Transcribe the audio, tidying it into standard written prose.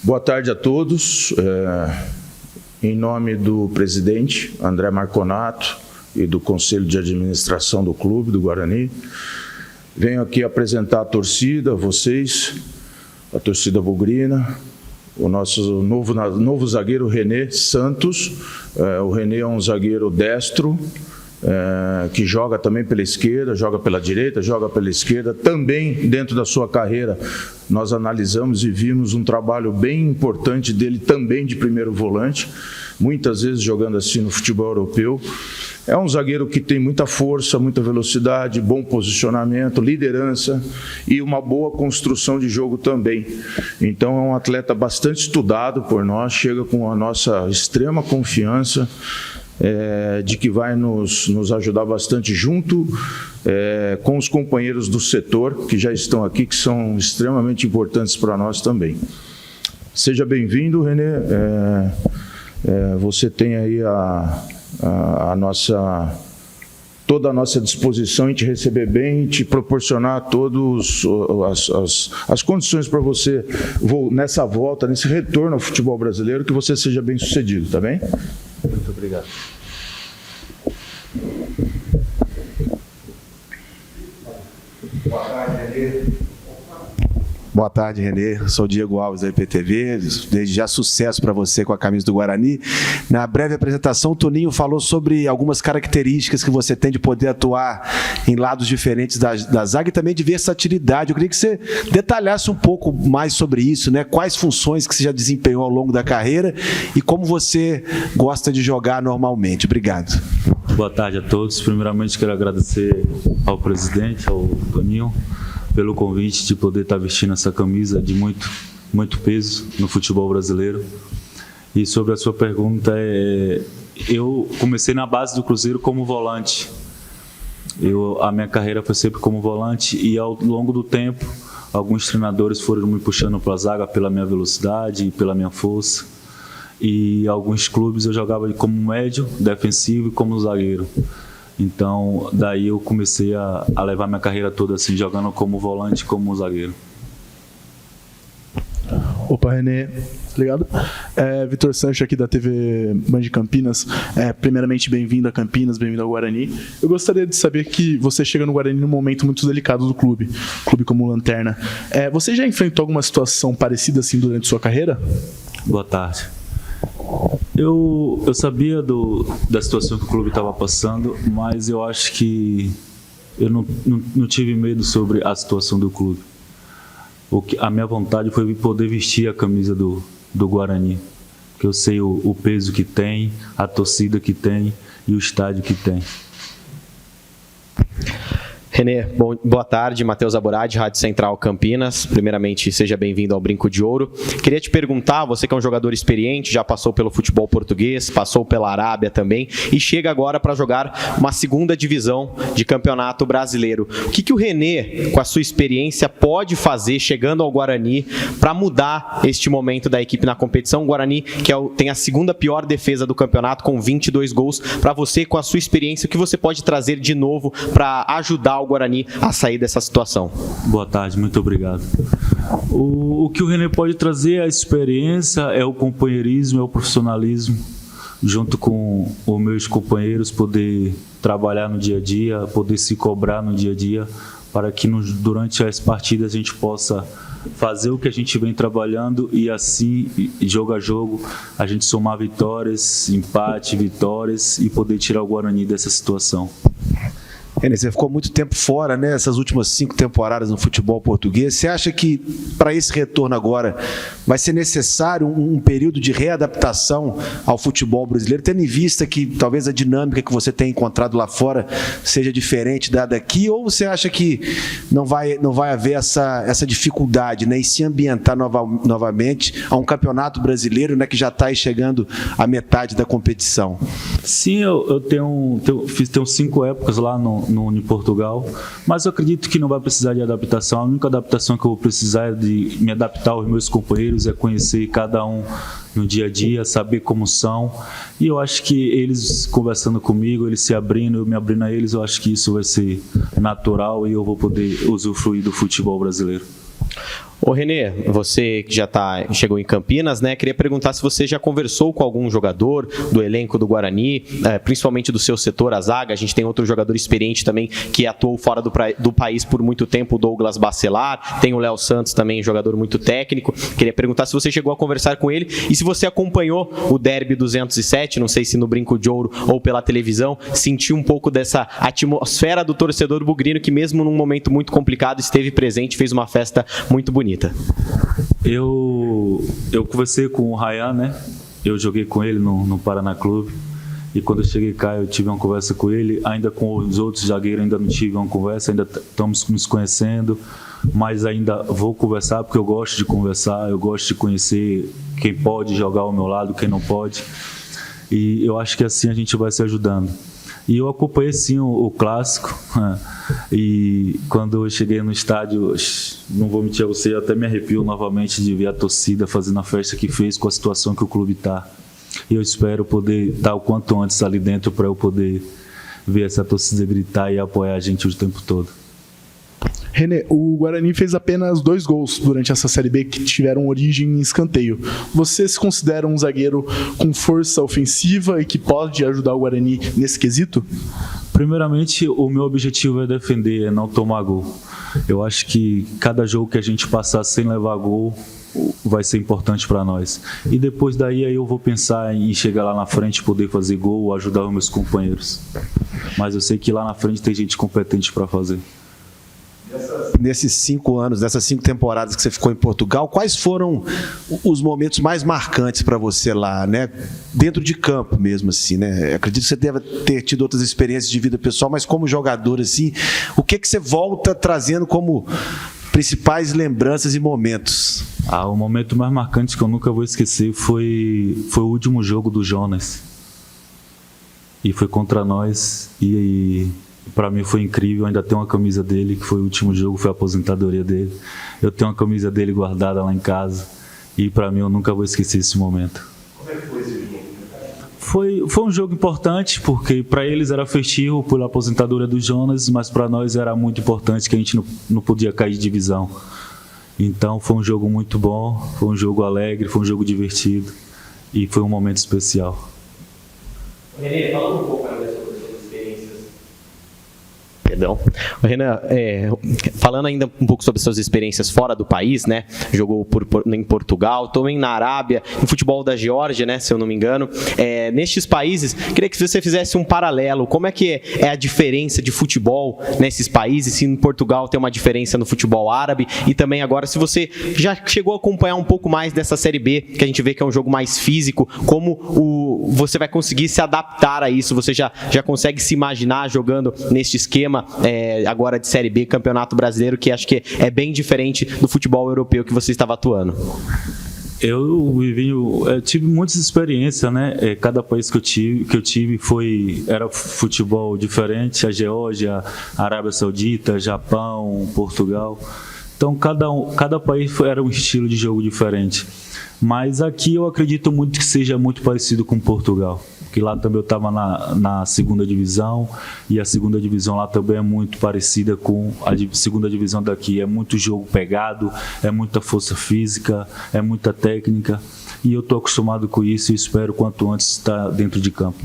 Boa tarde a todos. Em nome do presidente André Marconato e do Conselho de Administração do Clube do Guarani, venho aqui apresentar a torcida, vocês, a torcida bugrina, o nosso novo zagueiro René Santos. O René é um zagueiro destro, que joga também pela esquerda, joga pela direita, joga pela esquerda. Também, dentro da sua carreira, nós analisamos e vimos um trabalho bem importante dele também de primeiro volante, muitas vezes jogando assim no futebol europeu. É um zagueiro que tem muita força, muita velocidade, bom posicionamento, liderança e uma boa construção de jogo também. Então é um atleta bastante estudado por nós, chega com a nossa extrema confiança, de que vai nos ajudar bastante junto com os companheiros do setor que já estão aqui, que são extremamente importantes para nós também. Seja bem-vindo, René. Você tem aí toda a nossa disposição em te receber bem, te proporcionar todas as condições para você, nessa volta, nesse retorno ao futebol brasileiro, que você seja bem sucedido, tá bem? Muito obrigado. Boa tarde, René. Boa tarde, René. Sou o Diego Alves da IPTV. Desde já sucesso para você com a camisa do Guarani. Na breve apresentação, o Toninho falou sobre algumas características que você tem de poder atuar em lados diferentes da zaga e também de versatilidade. Eu queria que você detalhasse um pouco mais sobre isso, né? Quais funções que você já desempenhou ao longo da carreira e como você gosta de jogar normalmente. Obrigado. Boa tarde a todos. Primeiramente, quero agradecer ao presidente, ao Toninho, pelo convite de poder estar vestindo essa camisa de muito peso no futebol brasileiro. E sobre a sua pergunta, eu comecei na base do Cruzeiro como volante. A minha carreira foi sempre como volante e ao longo do tempo, alguns treinadores foram me puxando para a zaga pela minha velocidade e pela minha força. E alguns clubes eu jogava como médio, defensivo e como zagueiro. Então, daí eu comecei a levar minha carreira toda assim, jogando como volante, como zagueiro. Opa, René, ligado? Vitor Sancho aqui da TV Band de Campinas. Primeiramente, bem-vindo a Campinas, bem-vindo ao Guarani. Eu gostaria de saber que você chega no Guarani num momento muito delicado do clube como lanterna. Você já enfrentou alguma situação parecida assim durante sua carreira? Boa tarde. Eu sabia da situação que o clube estava passando, mas eu acho que eu não tive medo sobre a situação do clube. A minha vontade foi poder vestir a camisa do Guarani, porque eu sei o peso que tem, a torcida que tem e o estádio que tem. René, boa tarde, Matheus Aboradi, Rádio Central Campinas. Primeiramente, seja bem-vindo ao Brinco de Ouro. Queria te perguntar, você que é um jogador experiente, já passou pelo futebol português, passou pela Arábia também, e chega agora para jogar uma segunda divisão de campeonato brasileiro. O que o René, com a sua experiência, pode fazer chegando ao Guarani para mudar este momento da equipe na competição? O Guarani, que tem a segunda pior defesa do campeonato, com 22 gols. Para você, com a sua experiência, o que você pode trazer de novo para ajudar o Guarani a sair dessa situação? Boa tarde, muito obrigado. O que o René pode trazer é a experiência, é o companheirismo, é o profissionalismo, junto com os meus companheiros, poder trabalhar no dia a dia, poder se cobrar no dia a dia, para que durante as partidas a gente possa fazer o que a gente vem trabalhando e assim, jogo a jogo, a gente somar vitórias, empate, vitórias e poder tirar o Guarani dessa situação. René, você ficou muito tempo fora, né? Essas últimas 5 temporadas no futebol português. Você acha que para esse retorno agora vai ser necessário um período de readaptação ao futebol brasileiro, tendo em vista que talvez a dinâmica que você tem encontrado lá fora seja diferente da daqui, ou você acha que não vai haver essa dificuldade, né, em se ambientar novamente a um campeonato brasileiro, né, que já está aí chegando à metade da competição? Sim, eu tenho 5 épocas lá em Portugal, mas eu acredito que não vai precisar de adaptação. A única adaptação que eu vou precisar é de me adaptar aos meus companheiros, é conhecer cada um no dia a dia, saber como são, e eu acho que eles conversando comigo, eles se abrindo, eu me abrindo a eles, eu acho que isso vai ser natural e eu vou poder usufruir do futebol brasileiro. Ô Renê, você que já chegou em Campinas, né? Queria perguntar se você já conversou com algum jogador do elenco do Guarani, principalmente do seu setor, a zaga. A gente tem outro jogador experiente também que atuou fora do país por muito tempo, o Douglas Bacelar. Tem o Léo Santos também, jogador muito técnico. Queria perguntar se você chegou a conversar com ele e se você acompanhou o Derby 207, não sei se no Brinco de Ouro ou pela televisão, sentiu um pouco dessa atmosfera do torcedor bugrino que mesmo num momento muito complicado esteve presente, fez uma festa muito bonita. Eu conversei com o Ryan, né? Eu joguei com ele no Paraná Clube. E quando eu cheguei cá, eu tive uma conversa com ele. Ainda com os outros zagueiros, ainda não tive uma conversa. Ainda estamos nos conhecendo. Mas ainda vou conversar, porque eu gosto de conversar. Eu gosto de conhecer quem pode jogar ao meu lado, quem não pode. E eu acho que assim a gente vai se ajudando. E eu acompanhei sim o clássico, e quando eu cheguei no estádio, não vou mentir a você, eu até me arrepio novamente de ver a torcida fazendo a festa que fez com a situação que o clube está. E eu espero poder estar o quanto antes ali dentro para eu poder ver essa torcida gritar e apoiar a gente o tempo todo. Renê, o Guarani fez apenas 2 gols durante essa Série B que tiveram origem em escanteio. Você se considera um zagueiro com força ofensiva e que pode ajudar o Guarani nesse quesito? Primeiramente, o meu objetivo é defender, é não tomar gol. Eu acho que cada jogo que a gente passar sem levar gol vai ser importante para nós. E depois daí eu vou pensar em chegar lá na frente, poder fazer gol ou ajudar os meus companheiros. Mas eu sei que lá na frente tem gente competente para fazer. Nesses 5 anos, dessas 5 temporadas que você ficou em Portugal, quais foram os momentos mais marcantes para você lá, né? Dentro de campo mesmo, assim, né? Eu acredito que você deve ter tido outras experiências de vida pessoal, mas como jogador, assim, o que você volta trazendo como principais lembranças e momentos? O momento mais marcante que eu nunca vou esquecer foi o último jogo do Jonas. E foi contra nós e para mim foi incrível. Eu ainda tenho uma camisa dele, que foi o último jogo, foi a aposentadoria dele. Eu tenho uma camisa dele guardada lá em casa e para mim eu nunca vou esquecer esse momento. Como é que foi esse jogo? Foi um jogo importante, porque para eles era festivo pela aposentadoria do Jonas, mas para nós era muito importante que a gente não podia cair de divisão. Então foi um jogo muito bom, foi um jogo alegre, foi um jogo divertido e foi um momento especial. Renê, fala um pouco ainda sobre as suas experiências. Perdão. Renan, falando ainda um pouco sobre suas experiências fora do país, né? Jogou em Portugal, também na Arábia, no futebol da Geórgia, né? Se eu não me engano. Nestes países, queria que você fizesse um paralelo. Como é que é a diferença de futebol nesses países? Se em Portugal tem uma diferença no futebol árabe e também agora, se você já chegou a acompanhar um pouco mais dessa Série B, que a gente vê que é um jogo mais físico, como você vai conseguir se adaptar a isso? Você já consegue se imaginar jogando neste esquema agora de Série B, Campeonato Brasileiro, que acho que é bem diferente do futebol europeu que você estava atuando? Eu tive muitas experiências, né? Cada país que eu tive era futebol diferente. A Geórgia, a Arábia Saudita, Japão, Portugal. Então cada país era um estilo de jogo diferente. Mas aqui eu acredito muito que seja muito parecido com Portugal. Porque lá também eu estava na segunda divisão, e a segunda divisão lá também é muito parecida com a segunda divisão daqui. É muito jogo pegado, é muita força física, é muita técnica, e eu estou acostumado com isso e espero quanto antes estar dentro de campo.